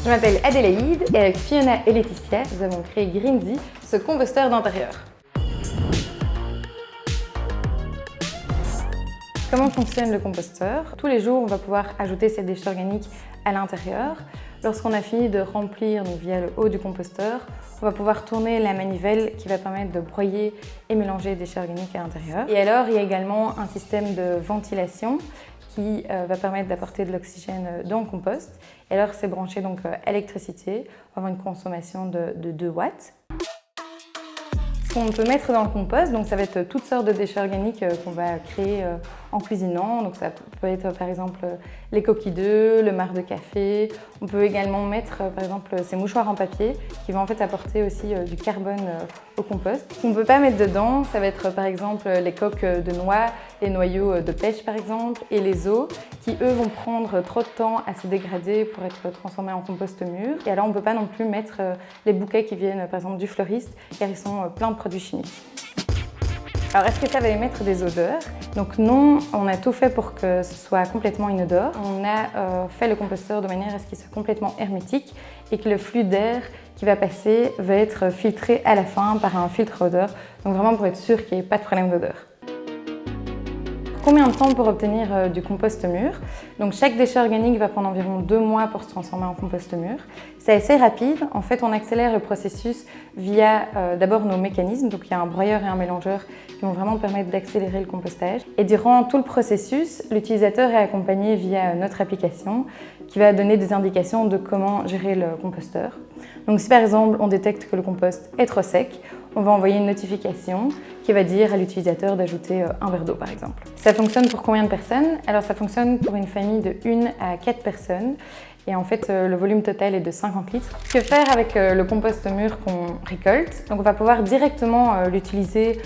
Je m'appelle Adélaïde et avec Fiona et Laetitia, nous avons créé Greenzy, ce composteur d'intérieur. Comment fonctionne le composteur? Tous les jours, on va pouvoir ajouter ces déchets organiques à l'intérieur. Lorsqu'on a fini de remplir donc via le haut du composteur, on va pouvoir tourner la manivelle qui va permettre de broyer et mélanger les déchets organiques à l'intérieur. Et alors, il y a également un système de ventilation qui va permettre d'apporter de l'oxygène dans le compost. Et alors, c'est branché donc à l'électricité, on va avoir une consommation de 2 watts. Ce qu'on peut mettre dans le compost, donc ça va être toutes sortes de déchets organiques qu'on va créer en cuisinant. Donc ça peut être par exemple les coquilles d'œufs, le marc de café. On peut également mettre par exemple ces mouchoirs en papier qui vont en fait apporter aussi du carbone au compost. Ce qu'on ne peut pas mettre dedans, ça va être par exemple les coques de noix, les noyaux de pêche par exemple et les os qui eux vont prendre trop de temps à se dégrader pour être transformés en compost mûr. Et alors on ne peut pas non plus mettre les bouquets qui viennent par exemple du fleuriste car ils sont pleins de produits chimiques. Alors, est-ce que ça va émettre des odeurs? Donc non, on a tout fait pour que ce soit complètement inodore. On a fait le composteur de manière à ce qu'il soit complètement hermétique et que le flux d'air qui va passer va être filtré à la fin par un filtre odeur. Donc vraiment pour être sûr qu'il n'y ait pas de problème d'odeur. Combien de temps pour obtenir du compost mûr? Donc chaque déchet organique va prendre environ 2 mois pour se transformer en compost mûr. C'est assez rapide. En fait, on accélère le processus via d'abord nos mécanismes. Donc il y a un broyeur et un mélangeur qui vont vraiment permettre d'accélérer le compostage. Et durant tout le processus, l'utilisateur est accompagné via notre application qui va donner des indications de comment gérer le composteur. Donc si par exemple on détecte que le compost est trop sec, on va envoyer une notification qui va dire à l'utilisateur d'ajouter un verre d'eau par exemple. Ça fonctionne pour combien de personnes? Alors ça fonctionne pour une famille de 1 à 4 personnes et en fait le volume total est de 50 litres. Que faire avec le compost mûr qu'on récolte? Donc on va pouvoir directement l'utiliser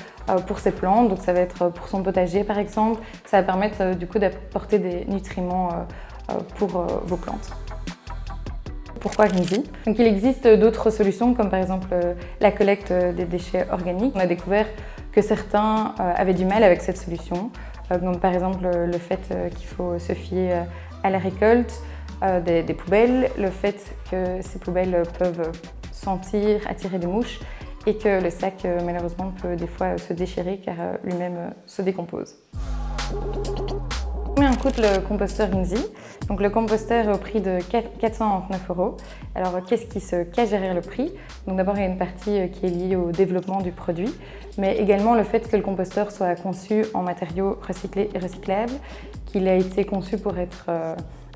pour ses plantes, donc ça va être pour son potager par exemple. Ça va permettre du coup d'apporter des nutriments pour vos plantes. Pourquoi Greenzy? Donc il existe d'autres solutions comme par exemple la collecte des déchets organiques. On a découvert que certains avaient du mal avec cette solution, donc par exemple le fait qu'il faut se fier à la récolte des poubelles, le fait que ces poubelles peuvent sentir, attirer des mouches et que le sac malheureusement peut des fois se déchirer car lui-même se décompose. Combien coûte le composteur Greenzy? Donc le composteur est au prix de 499 €. Alors qu'est-ce qui se cache derrière le prix? Donc d'abord il y a une partie qui est liée au développement du produit, mais également le fait que le composteur soit conçu en matériaux recyclés et recyclables, qu'il a été conçu pour être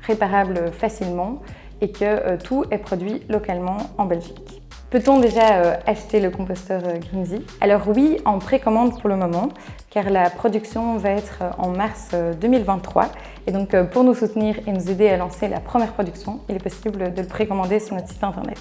réparable facilement et que tout est produit localement en Belgique. Peut-on déjà acheter le composteur Greenzy? Alors oui, en précommande pour le moment, car la production va être en mars 2023. Et donc pour nous soutenir et nous aider à lancer la première production, il est possible de le précommander sur notre site internet.